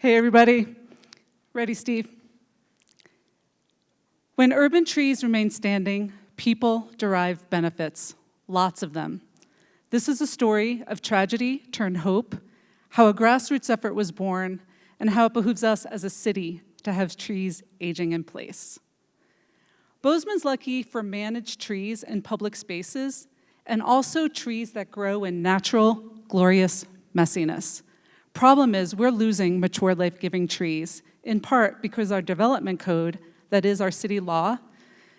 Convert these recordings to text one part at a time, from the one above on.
Hey everybody, ready Steve? When urban trees remain standing, people derive benefits, lots of them. This is a story of tragedy turned hope, how a grassroots effort was born, and how it behooves us as a city to have trees aging in place. Bozeman's lucky for managed trees in public spaces and also trees that grow in natural, glorious messiness. Problem is, we're losing mature, life-giving trees, in part because our development code, that is our city law,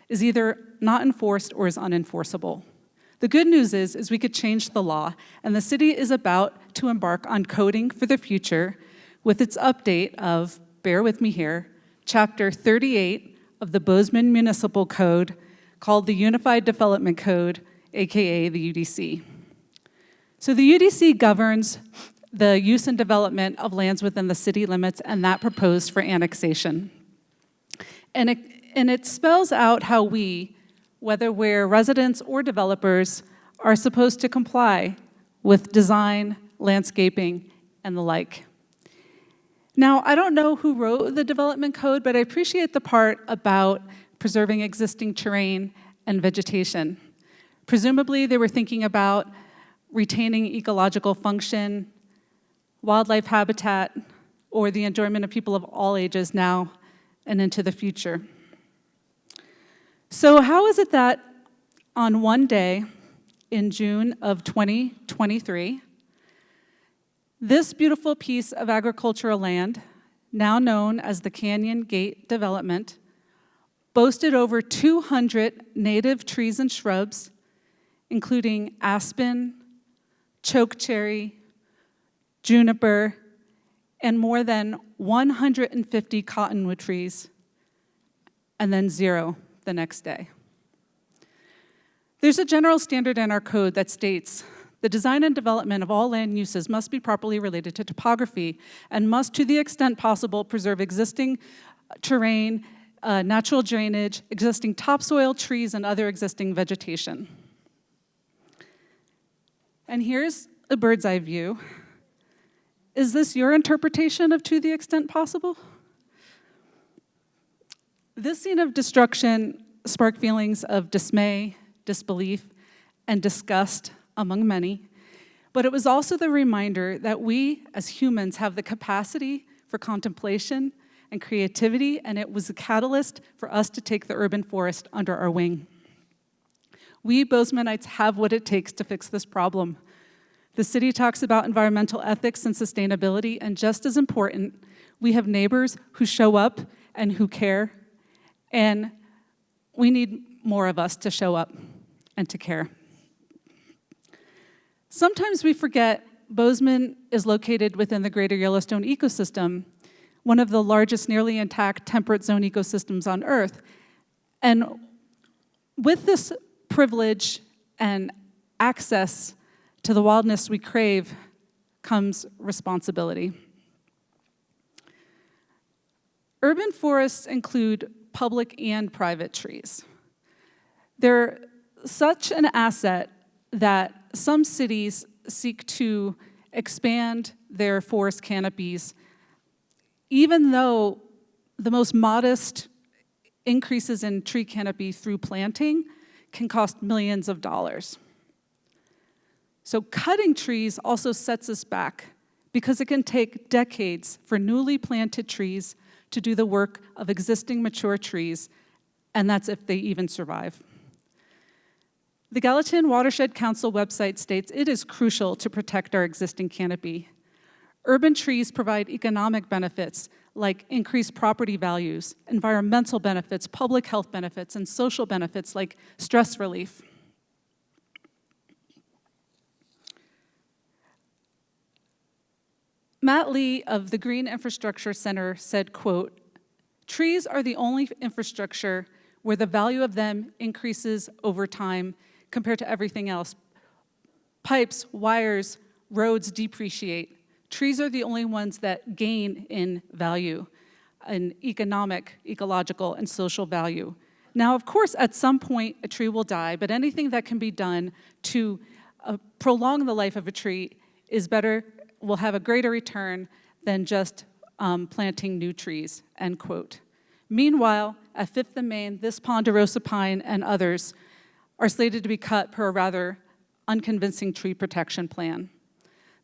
is either not enforced or is unenforceable. The good news is we could change the law, and the city is about to embark on coding for the future with its update of, bear with me here, Chapter 38 of the Bozeman Municipal Code, called the Unified Development Code, aka the UDC. So the UDC governs the use and development of lands within the city limits and that proposed for annexation. And it spells out how we, whether we're residents or developers, are supposed to comply with design, landscaping, and the like. Now, I don't know who wrote the development code, but I appreciate the part about preserving existing terrain and vegetation. Presumably, they were thinking about retaining ecological function, wildlife habitat, or the enjoyment of people of all ages now and into the future. So how is it that on one day in June of 2023, this beautiful piece of agricultural land, now known as the Canyon Gate Development, boasted over 200 native trees and shrubs, including aspen, chokecherry, juniper, and more than 150 cottonwood trees, and then 0 the next day. There's a general standard in our code that states the design and development of all land uses must be properly related to topography and must, to the extent possible, preserve existing terrain, natural drainage, existing topsoil, trees, and other existing vegetation. And here's a bird's eye view. Is this your interpretation of to the extent possible? This scene of destruction sparked feelings of dismay, disbelief, and disgust among many, but it was also the reminder that we as humans have the capacity for contemplation and creativity, and it was a catalyst for us to take the urban forest under our wing. We Bozemanites have what it takes to fix this problem. The city talks about environmental ethics and sustainability, and just as important, we have neighbors who show up and who care, and we need more of us to show up and to care. Sometimes we forget Bozeman is located within the greater Yellowstone ecosystem, one of the largest nearly intact temperate zone ecosystems on Earth. And with this privilege and access to the wildness we crave comes responsibility. Urban forests include public and private trees. They're such an asset that some cities seek to expand their forest canopies, even though the most modest increases in tree canopy through planting can cost millions of dollars. So cutting trees also sets us back because it can take decades for newly planted trees to do the work of existing mature trees, and that's if they even survive. The Gallatin Watershed Council website states it is crucial to protect our existing canopy. Urban trees provide economic benefits like increased property values, environmental benefits, public health benefits, and social benefits like stress relief. Matt Lee of the Green Infrastructure Center said, quote, "Trees are the only infrastructure where the value of them increases over time compared to everything else. Pipes, wires, roads depreciate. Trees are the only ones that gain in value, in economic, ecological, and social value. Now, of course, at some point, a tree will die, but anything that can be done to prolong the life of a tree is better, will have a greater return than just planting new trees, end quote. Meanwhile, at 5th and Main, this ponderosa pine and others are slated to be cut per a rather unconvincing tree protection plan.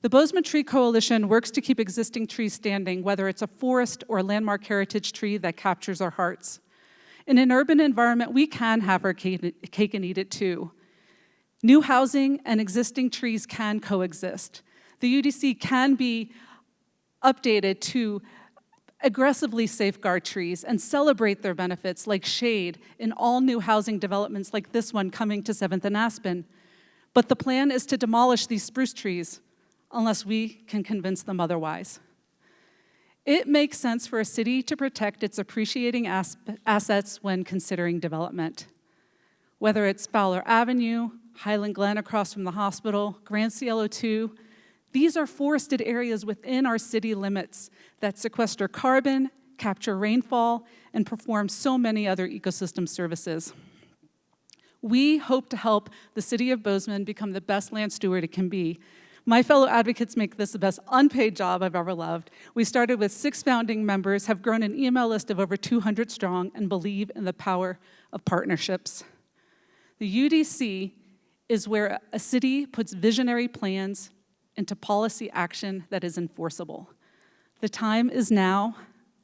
The Bozeman Tree Coalition works to keep existing trees standing, whether it's a forest or a landmark heritage tree that captures our hearts. In an urban environment, we can have our cake and eat it too. New housing and existing trees can coexist. The UDC can be updated to aggressively safeguard trees and celebrate their benefits like shade in all new housing developments like this one coming to 7th and Aspen. But the plan is to demolish these spruce trees unless we can convince them otherwise. It makes sense for a city to protect its appreciating assets when considering development. Whether it's Fowler Avenue, Highland Glen across from the hospital, Grand Cielo 2, these are forested areas within our city limits that sequester carbon, capture rainfall, and perform so many other ecosystem services. We hope to help the city of Bozeman become the best land steward it can be. My fellow advocates make this the best unpaid job I've ever loved. We started with 6 founding members, have grown an email list of over 200 strong, and believe in the power of partnerships. The UDC is where a city puts visionary plans into policy action that is enforceable. The time is now.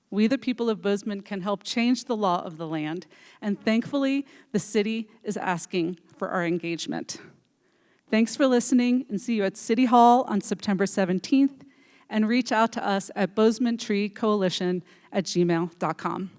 We, the people of Bozeman, can help change the law of the land, and thankfully, the city is asking for our engagement. Thanks for listening, and see you at City Hall on September 17th, and reach out to us at bozementreecoalition@gmail.com.